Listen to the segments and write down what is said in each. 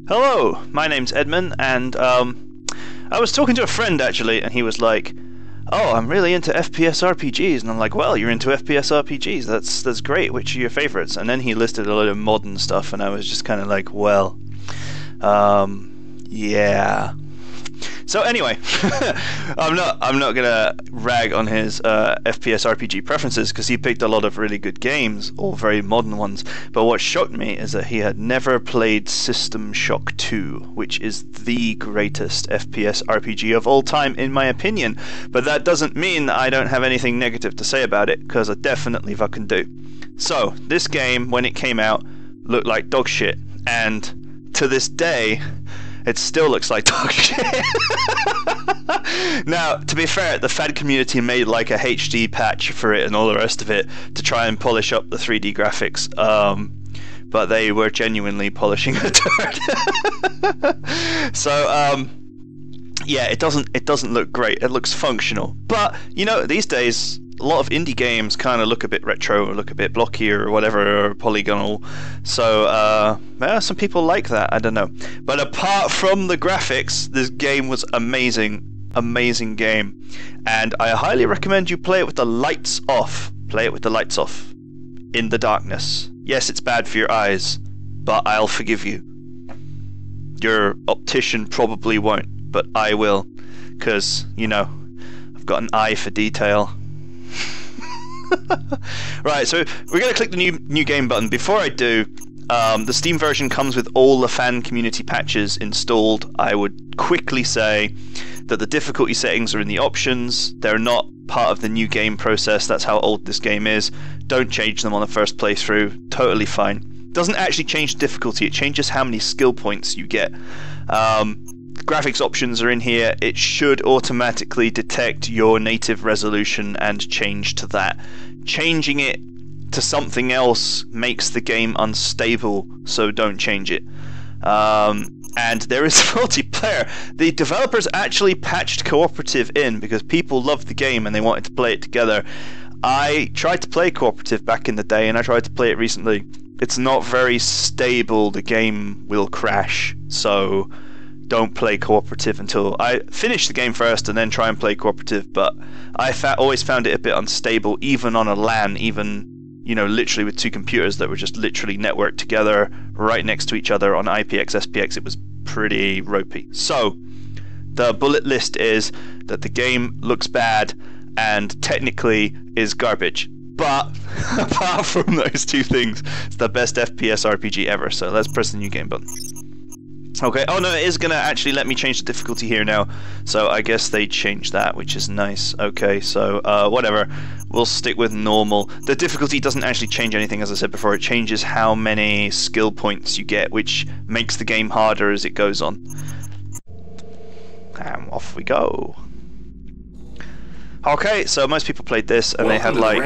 Hello, my name's Edmund, and I was talking to a friend actually, and he was like, "Oh, I'm really into FPS RPGs," and I'm like, "Well, you're into FPS RPGs. That's great. Which are your favorites?" And then he listed a lot of modern stuff, and I was just kind of like, "Well, yeah." So anyway, I'm not gonna rag on his FPS RPG preferences because he picked a lot of really good games, all very modern ones. But what shocked me is that he had never played System Shock 2, which is the greatest FPS RPG of all time, in my opinion. But that doesn't mean that I don't have anything negative to say about it, because I definitely fucking do. So this game, when it came out, looked like dog shit, and to this day, it still looks like dog shit. Now, to be fair, the fan community made like a HD patch for it and all the rest of it to try and polish up the 3D graphics, but they were genuinely polishing a turd. So, yeah, it doesn't look great. It looks functional, but you know, these days a lot of indie games kind of look a bit retro, or look a bit blocky, or whatever, or polygonal. So, yeah, some people like that. I don't know. But apart from the graphics, this game was amazing. Amazing game. And I highly recommend you play it with the lights off. Play it with the lights off. In the darkness. Yes, it's bad for your eyes, but I'll forgive you. Your optician probably won't, but I will. Because, you know, I've got an eye for detail. Right, so we're going to click the new game button. Before I do, the Steam version comes with all the fan community patches installed. I would quickly say that the difficulty settings are in the options. They're not part of the new game process. That's how old this game is. Don't change them on the first playthrough. Totally fine. Doesn't actually change difficulty. It changes how many skill points you get. Graphics options are in here. It should automatically detect your native resolution and change to that. Changing it to something else makes the game unstable, so don't change it. And there is multiplayer. The developers actually patched cooperative in because people loved the game and they wanted to play it together. I tried to play cooperative back in the day, and I tried to play it recently. It's not very stable. The game will crash, so don't play cooperative until I finish the game first and then try and play cooperative. But I always found it a bit unstable, even on a LAN, even, you know, literally with two computers that were just literally networked together right next to each other on IPX, SPX. It was pretty ropey. So the bullet list is that the game looks bad and technically is garbage. But apart from those two things, it's the best FPS RPG ever. So let's press the new game button. Okay, oh no, it is going to actually let me change the difficulty here now, so I guess they changed that, which is nice. Okay, so whatever, we'll stick with normal. The difficulty doesn't actually change anything, as I said before. It changes how many skill points you get, which makes the game harder as it goes on. And off we go. Okay, so most people played this and they had like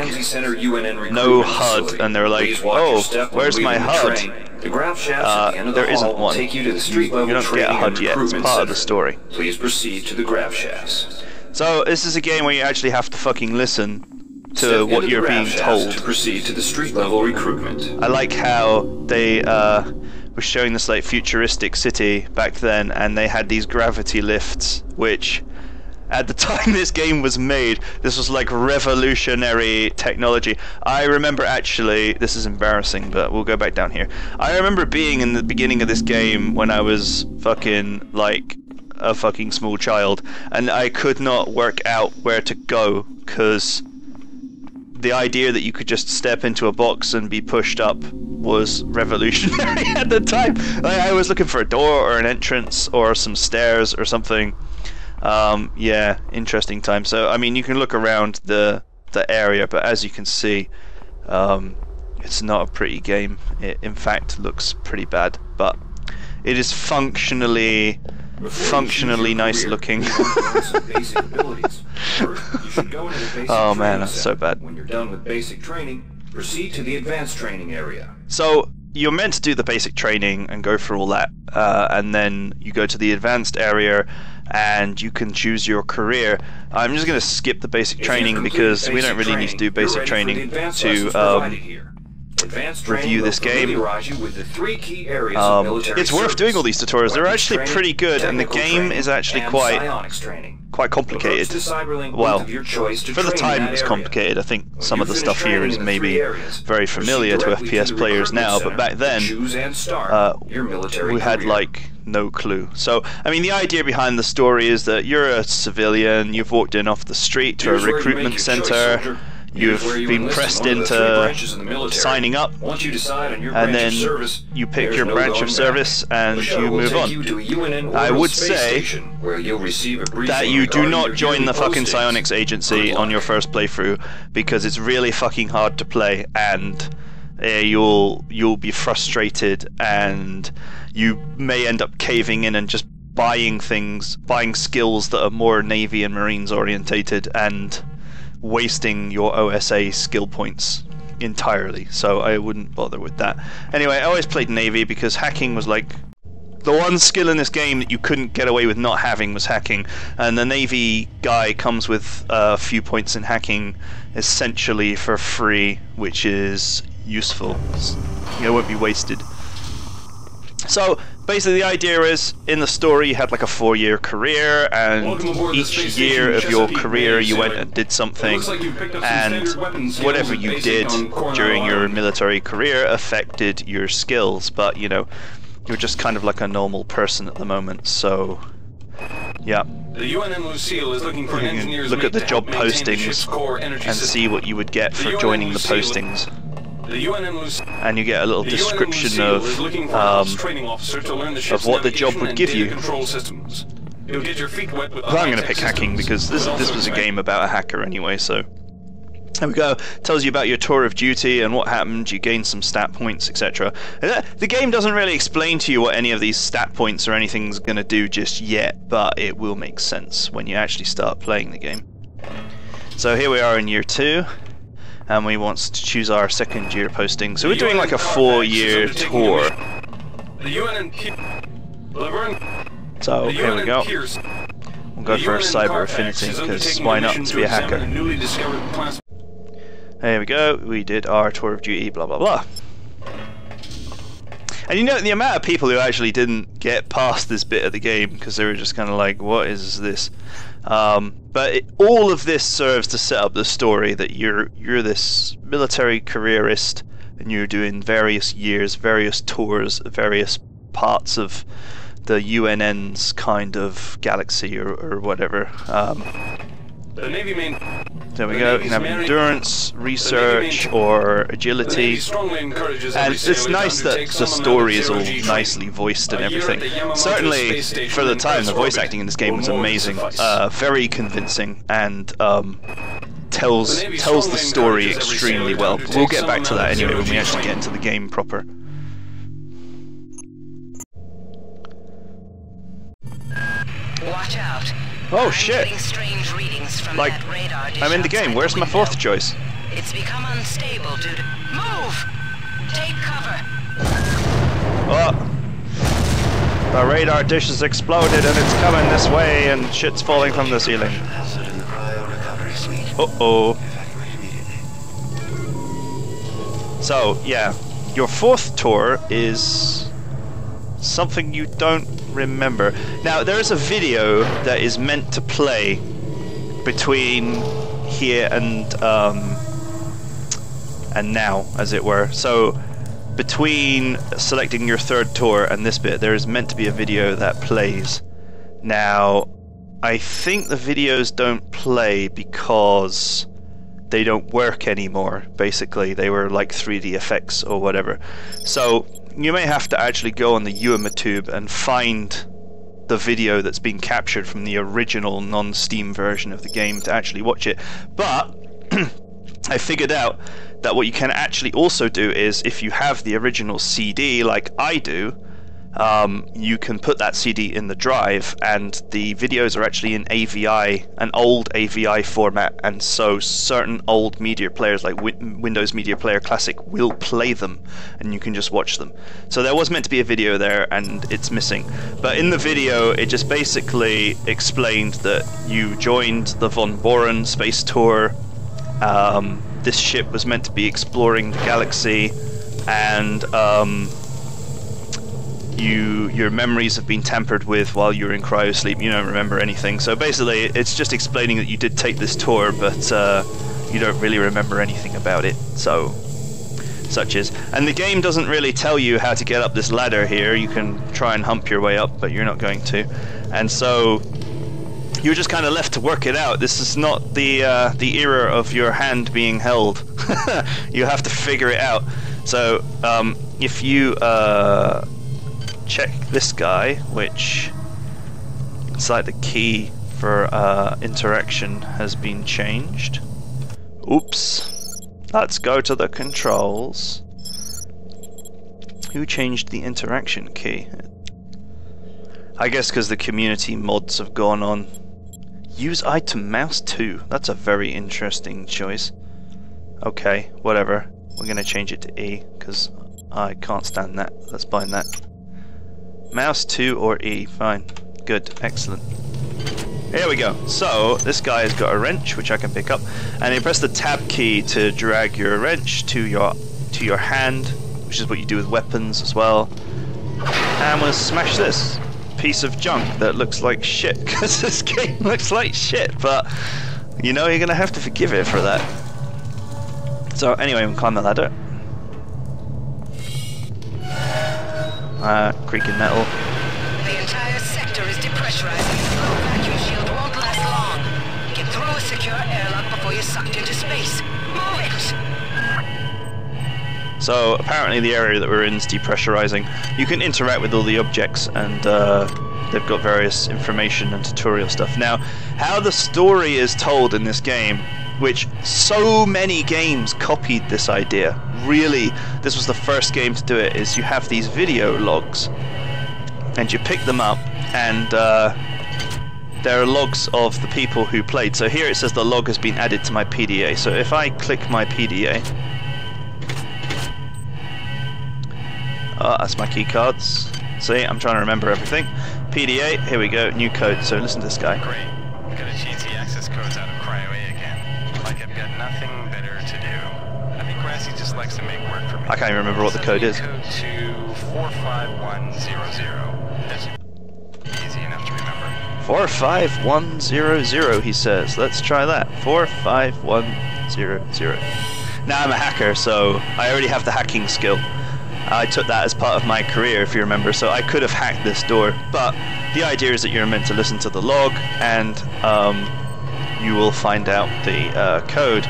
no HUD, and they're like, "Oh, where's my HUD?" There isn't one. You don't get a HUD yet. It's part of the story. Please proceed to the grav shafts. So this is a game where you actually have to fucking listen to what you're being told. To proceed to the street level recruitment. I like how they were showing this like futuristic city back then, and they had these gravity lifts, which at the time this game was made, this was like revolutionary technology. I remember actually, this is embarrassing, but we'll go back down here. I remember being in the beginning of this game when I was fucking like a fucking small child, and I could not work out where to go, because the idea that you could just step into a box and be pushed up was revolutionary at the time. Like, I was looking for a door or an entrance or some stairs or something. Yeah, interesting time. So, I mean, you can look around the area, but as you can see, it's not a pretty game. It, in fact, looks pretty bad, but it is functionally nice looking. Oh man, that's so bad. When you're done with basic training, proceed to the advanced training area. So you're meant to do the basic training and go through all that, and then you go to the advanced area and you can choose your career. I'm just going to skip the basic training because we don't really need to do basic training to Advanced training review will this game. familiarize you with the 3 key areas of military It's worth service. doing all these tutorials. They're Weapons actually training, pretty good, and the technical game training, is actually and quite psionics training. complicated. Approach the Cyberlink Well, booth of your choice to for the train in time that it's area. complicated. I think When some you of the finish stuff here training is in the maybe 3 areas, very proceed familiar to directly FPS the players now, recruitment but back center then to choose and start your military we had career. like no clue. So, I mean, the idea behind the story is that you're a civilian, you've walked in off the street to Here's a where you recruitment make your choice, center, soldier. you've Here's where you been enlist pressed in one of the 3 into branches of the military. signing up, Once you decide on your and branch then of service, you pick there's your no branch going of back. service and The shuttle you will move take on. you to a UNN I orbital would space say station, where you'll receive a briefing that you do regarding not your join duty the fucking postings. Psionics Agency Good on your luck. first playthrough, because it's really fucking hard to play, and you'll be frustrated, and you may end up caving in and just buying skills that are more Navy and Marines orientated, and wasting your OSA skill points entirely. So I wouldn't bother with that. Anyway, I always played Navy because hacking was like the one skill in this game that you couldn't get away with not having was hacking, and the Navy guy comes with a few points in hacking essentially for free, which is useful. It won't be wasted. So basically the idea is, in the story you had like a 4-year career, and Welcome aboard the each space year station of your Chesapeake career Bay, you went sailor. and did It something, looks like you picked up some and standard weapons skills whatever at you basic did on Coronel during your Island. military career affected your skills, but you know, you're just kind of like a normal person at the moment, so yeah. The UNN Lucille is looking for an You can engineer's look mate at the to job help maintain the ship's postings core energy and system. see what you would get The for UNN joining the Lucille- postings, The UNN Lucille and you get a little The description UNN Lucille is looking for an of ops training officer to learn the ship's what the job navigation would and give data you. control systems. You'll get your feet wet with well, I'm going to high-tech pick hacking systems, because this but also was a expect- game about a hacker anyway, so there we go. Tells you about your tour of duty and what happened, you gain some stat points, etc. The game doesn't really explain to you what any of these stat points or anything's going to do just yet, but it will make sense when you actually start playing the game. So here we are in year 2, and we want to choose our second year posting. So we're doing like a 4-year tour. The UNN Laverne. So The here we UNN go. Pierce. We'll go The for a UNN cyber Carfax affinity, is because undertaking why a not mission to be a examine hacker? a newly discovered class. There we go, we did our tour of duty, blah blah blah. And you know, the amount of people who actually didn't get past this bit of the game because they were just kind of like, what is this? But all of this serves to set up the story that you're this military careerist, and you're doing various years, various tours, various parts of the UNN's kind of galaxy or whatever. The Navy main. There we The go. You Navy's can have married- endurance, research, or The Navy agility. strongly encourages And every it's sailor to nice that undertake the some amount of story is all zero-G training. nicely voiced and A year at everything. the Yamamoto Certainly, Space Station for the in time, the Earth's voice orbit acting in this game will was more than amazing, suffice. very convincing, and tells The Navy the strongly story encourages every extremely sailor to well. undertake We'll get some back to that amount of anyway when we zero-G actually get training. into the game proper. Watch out. Oh I'm shit! getting strange readings from Like, that radar dish I'm in the outside game. Where's my window. fourth choice? It's become unstable due to... Move! Take cover! Oh! The radar dish has exploded and it's coming this way and shit's falling from the ceiling. Uh-oh. So, yeah. Your fourth tour is something you don't remember. Now, there is a video that is meant to play between here and now, as it were. So, between selecting your third tour and this bit, there is meant to be a video that plays. Now, I think the videos don't play because they don't work anymore, basically. They were like 3D effects or whatever. So, you may have to actually go on the UMATube and find the video that's been captured from the original non-Steam version of the game to actually watch it. But I figured out that what you can actually also do is, if you have the original CD like I do, you can put that CD in the drive, and the videos are actually in AVI, an old AVI format, and so certain old media players like Windows Media Player Classic will play them, and you can just watch them. So there was meant to be a video there, and it's missing. But in the video, it just basically explained that you joined the Von Boren space tour, This ship was meant to be exploring the galaxy, and your memories have been tampered with while you're in cryosleep. You don't remember anything. So basically, it's just explaining that you did take this tour, but you don't really remember anything about it. So, such is. And the game doesn't really tell you how to get up this ladder here. You can try and hump your way up, but you're not going to. And so you're just kind of left to work it out. This is not the era of your hand being held. You have to figure it out. So if you check this guy, which it's like the key for interaction has been changed. Oops. Let's go to the controls. Who changed the interaction key? I guess because the community mods have gone on. Use item mouse 2. That's a very interesting choice. Okay, whatever. We're going to change it to E because I can't stand that. Let's bind that. Mouse 2 or E. Fine. Good. Excellent. Here we go. So, this guy has got a wrench, which I can pick up. And you press the tab key to drag your wrench to your hand, which is what you do with weapons as well. And we'll smash this piece of junk that looks like shit, because this game looks like shit, but you know, you're going to have to forgive it for that. So, anyway, we'll climb the ladder. Creaking metal. The entire sector is depressurized. The low vacuum shield won't last long. Get through a secure airlock before you're sucked into space. Move it! So apparently the area that we're in is depressurizing. You can interact with all the objects, and they've got various information and tutorial stuff. Now, how the story is told in this game, which so many games copied this idea. Really, this was the first game to do it, is you have these video logs and you pick them up, and there are logs of the people who played. So here it says the log has been added to my PDA. So if I click my PDA, that's my keycards. See, I'm trying to remember everything. PDA, here we go, new code. So listen to this guy. Great. Got a cheesy access codes out of Cryo-A again. Like I've got nothing better to do. I think Grassy just likes to make work for me. I can't even remember what the code is. Code to 45100. That's easy enough to remember. 45100, he says. Let's try that. 45100. Now I'm a hacker, so I already have the hacking skill. I took that as part of my career, if you remember, so I could have hacked this door. But the idea is that you're meant to listen to the log, and you will find out the code.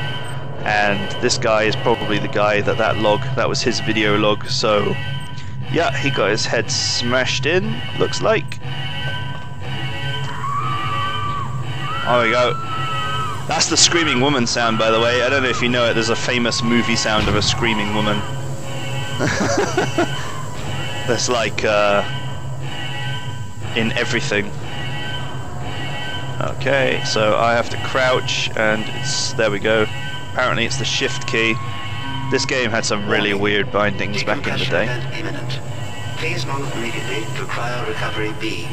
And this guy is probably the guy that was his video log. So yeah, he got his head smashed in, looks like. There we go. That's the screaming woman sound, by the way. I don't know if you know it, there's a famous movie sound of a screaming woman. That's like in everything. Okay, so I have to crouch, and there we go. Apparently it's the shift key. This game had some really weird bindings back in the day. Please move immediately to cryo recovery B.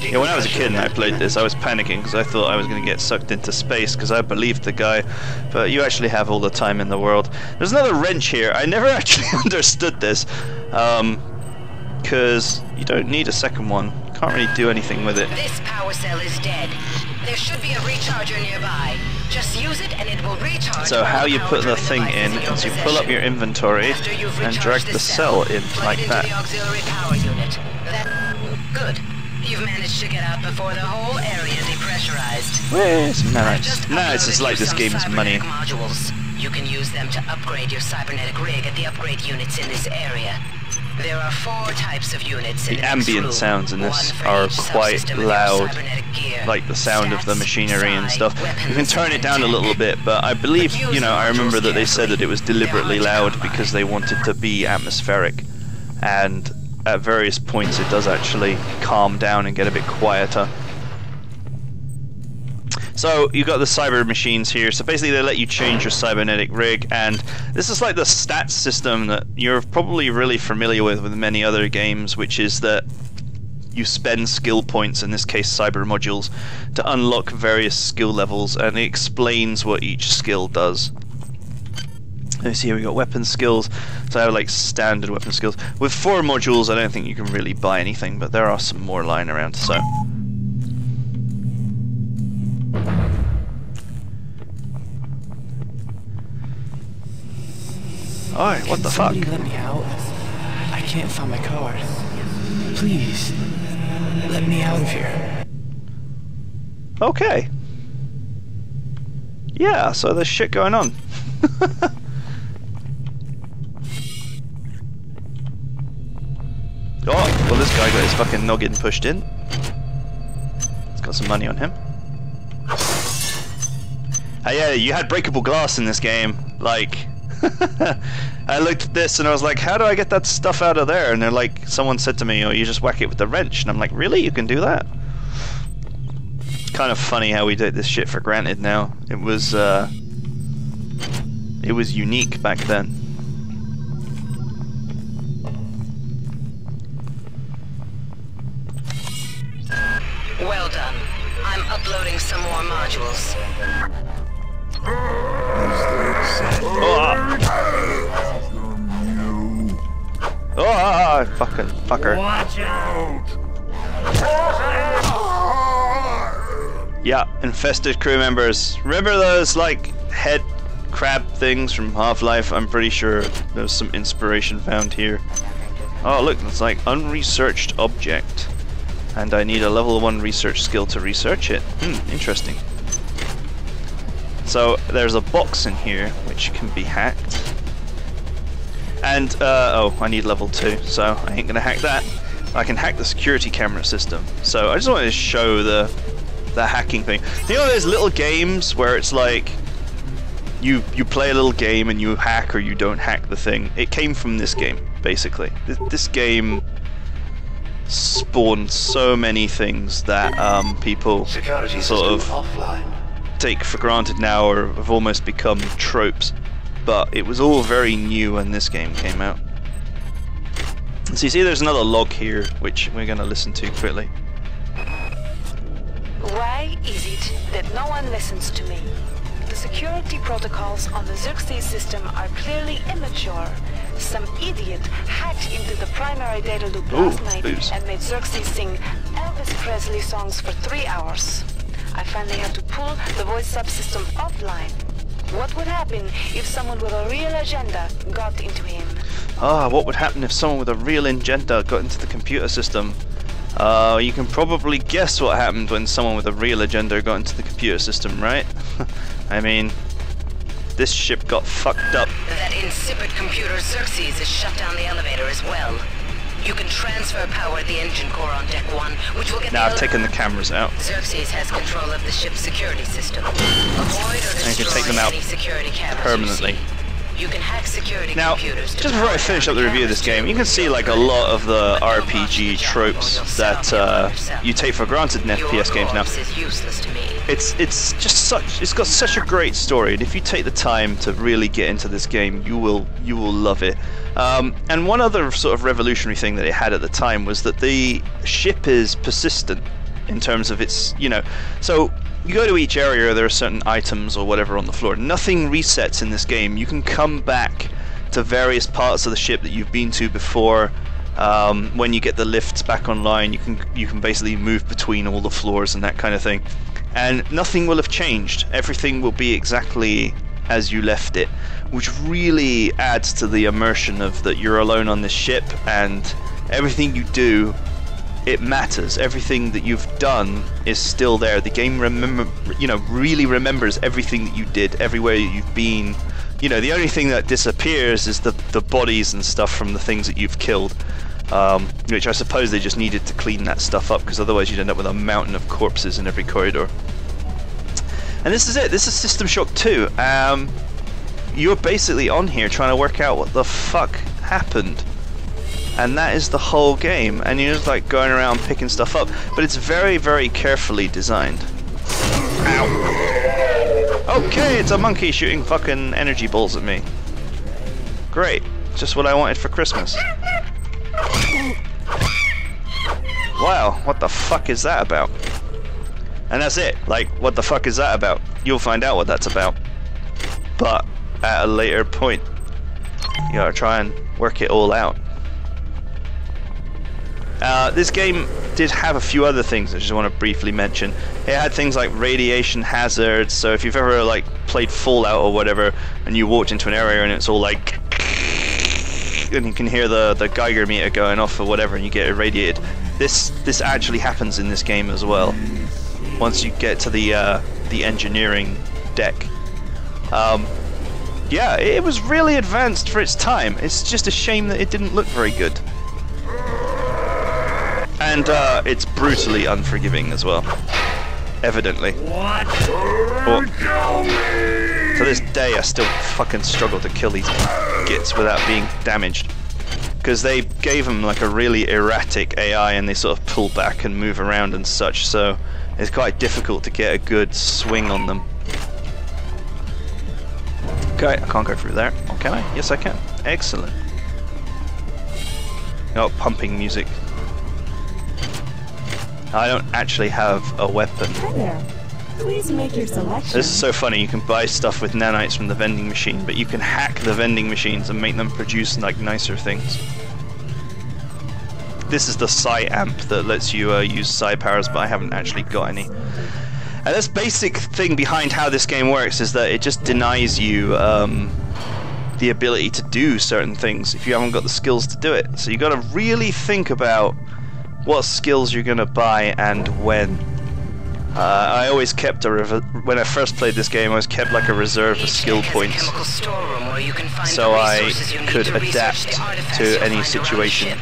Yeah, when I was a kid and I played this, I was panicking because I thought I was going to get sucked into space because I believed the guy, but you actually have all the time in the world. There's another wrench here. I never actually understood this, because you don't need a second one. Can't really do anything with it. This power cell is dead. There should be a recharger nearby. Just use it and it will recharge. So how you put the thing in is you pull up your inventory and drag the cell in like that. The auxiliary power unit. Good. You've managed to get out before the whole area depressurized. Where's nice? No, it's just like this game's money. Modules. You can use them to upgrade your cybernetic rig at the upgrade units in this area. There are 4 types of units in the ambient sounds in this are quite loud, like the sound of the machinery and stuff. You can turn it down a little bit, but I believe, you know, I remember that they said that it was deliberately loud because they wanted to be atmospheric, and at various points it does actually calm down and get a bit quieter. So you've got the cyber machines here, so basically they let you change your cybernetic rig, and this is like the stats system that you're probably really familiar with many other games, which is that you spend skill points, in this case cyber modules, to unlock various skill levels, and it explains what each skill does. Let's see, here we got weapon skills. So I have like standard weapon skills. With 4 modules, I don't think you can really buy anything, but there are some more lying around. So. Oh, what the fuck? Somebody let me out. I can't find my card. Please, let me out of here. Okay. Yeah, so there's shit going on. Oh, well, this guy got his fucking noggin pushed in. He's got some money on him. Oh yeah, you had breakable glass in this game. Like, I looked at this and I was like, how do I get that stuff out of there? And they're like, someone said to me, oh, you just whack it with the wrench. And I'm like, really? You can do that? It's kind of funny how we take this shit for granted now. It was unique back then. Well done. I'm uploading some more modules. Oh, fucking fucker. Watch out! Yeah, infested crew members. Remember those, like, head crab things from Half-Life? I'm pretty sure there's some inspiration found here. Oh, look, it's like unresearched object. And I need a level 1 research skill to research it. Interesting. So, there's a box in here which can be hacked. And, oh, I need level 2, so I ain't gonna hack that. I can hack the security camera system. So, I just wanted to show the hacking thing. You know there's little games where it's like, you play a little game and you hack or you don't hack the thing. It came from this game, basically. This game spawned so many things that people Security sort of system offline. take for granted now or have almost become tropes. But it was all very new when this game came out. So you see there's another log here, which we're going to listen to quickly. Why is it that no one listens to me? The security protocols on the Xerxes system are clearly immature. Some idiot hacked into the primary data loop last night and made Xerxes sing Elvis Presley songs for 3 hours. I finally had to pull the voice subsystem offline. What would happen if someone with a real agenda got into him? Ah, what would happen if someone with a real agenda got into the computer system? You can probably guess what happened when someone with a real agenda got into the computer system, right? I mean, this ship got fucked up. That insipid computer Xerxes has shut down the elevator as well. You can transfer power to the engine core on deck 1, which will get Now I've taken the cameras out. Xerxes has control of the ship's security system. Avoid or And you can take them destroy out any security cameras permanently. you see. You can hack security Now, computers to just before I power finish down up the review of this game, you can see like a lot of the RPG tropes that you take for granted in FPS games now. Is useless to me. It's just such, it's got such a great story, and if you take the time to really get into this game, you will love it. And one other sort of revolutionary thing that it had at the time was that the ship is persistent in terms of its, so you go to each area, there are certain items or whatever on the floor. Nothing resets in this game. You can come back to various parts of the ship that you've been to before. When you get the lifts back online, you can basically move between all the floors and that kind of thing. And nothing will have changed. Everything will be exactly as you left it, which really adds to the immersion of that you're alone on this ship, and everything you do, it matters. Everything that you've done is still there. The game really remembers everything that you did, everywhere you've been. The only thing that disappears is the bodies and stuff from the things that you've killed, which I suppose they just needed to clean that stuff up, because otherwise you'd end up with a mountain of corpses in every corridor. And this is it. This is System Shock 2. You're basically on here trying to work out what the fuck happened. And that is the whole game. And you're just like going around picking stuff up. But it's very, very carefully designed. Ow! Okay, it's a monkey shooting fucking energy balls at me. Great. Just what I wanted for Christmas. wow, what the fuck is that about? And that's it. Like, what the fuck is that about? You'll find out what that's about. But at a later point, you gotta try and work it all out. This game did have a few other things I just want to briefly mention. It had things like radiation hazards, so if you've ever like played Fallout or whatever, and you walked into an area and it's all like, and you can hear the Geiger meter going off or whatever, and you get irradiated. This actually happens in this game as well. Once you get to the engineering deck. Yeah, it was really advanced for its time. It's just a shame that it didn't look very good. And it's brutally unforgiving as well. Evidently. What? To this day, I still fucking struggle to kill these gits without being damaged. Because they gave them like a really erratic AI and they sort of pull back and move around and such, so it's quite difficult to get a good swing on them. Okay, I can't go through there. Oh, can I? Yes, I can. Excellent. Oh, pumping music. I don't actually have a weapon. Hi there. Please make your selection. This is so funny. You can buy stuff with nanites from the vending machine, but you can hack the vending machines and make them produce like nicer things. This is the Psi amp that lets you use Psi powers, but I haven't actually got any. And this basic thing behind how this game works is that it just denies you the ability to do certain things if you haven't got the skills to do it. So you got to really think about what skills you're going to buy and when. I always kept when I first played this game, I always kept like a reserve of skill points, so I could adapt to any situation.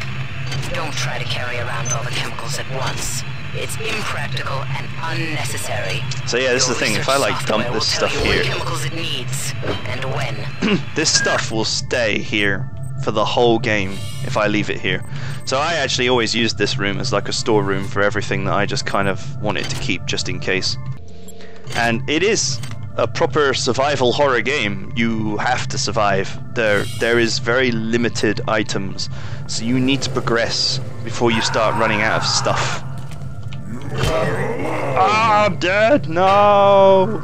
Don't try to carry around all the chemicals at once. It's impractical and unnecessary. So yeah, this is the thing. If I like dump this stuff here, chemicals it needs and when. This stuff will stay here for the whole game if I leave it here. So I actually always used this room as like a storeroom for everything that I just kind of wanted to keep just in case. And it is a proper survival horror game. You have to survive. There is very limited items, so you need to progress before you start running out of stuff. Ah, I'm dead! No!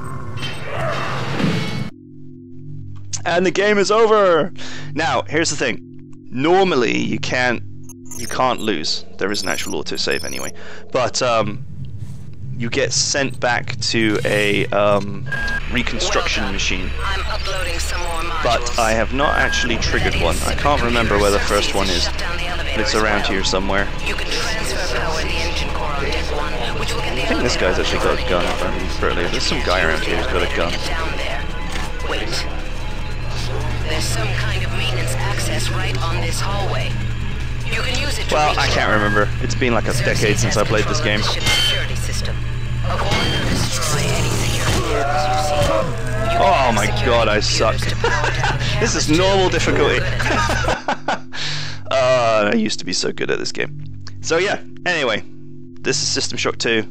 And the game is over! Now, here's the thing. Normally, you can't lose. There is an actual autosave anyway. But, you get sent back to a reconstruction machine. But I have not actually triggered one. I can't remember where the first one is. It's around here somewhere. I think this guy's actually got a gun, if I remember correctly. There's some guy around here who's got a gun. Wait. There's some kind of maintenance access right on this hallway. You can use it to well, I can't remember. It's been like a decade since I played this game. Oh my god, I suck. This is normal difficulty. I used to be so good at this game. So yeah, anyway, this is System Shock 2.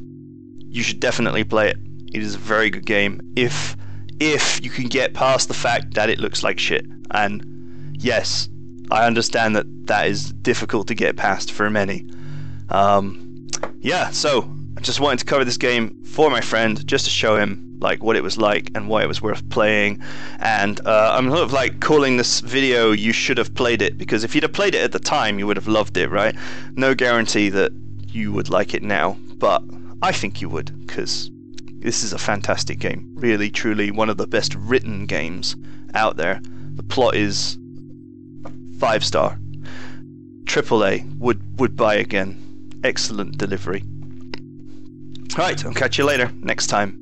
You should definitely play it. It is a very good game if you can get past the fact that it looks like shit. And yes, I understand that is difficult to get past for many. Yeah, so I just wanted to cover this game for my friend, just to show him like what it was like and why it was worth playing. And I'm sort of like calling this video "You Should Have Played It," because if you'd have played it at the time, you would have loved it, right? No guarantee that you would like it now, but I think you would, because this is a fantastic game. Really, truly one of the best written games out there. The plot is 5-star. AAA, would buy again. Excellent delivery. Alright, I'll catch you later, next time.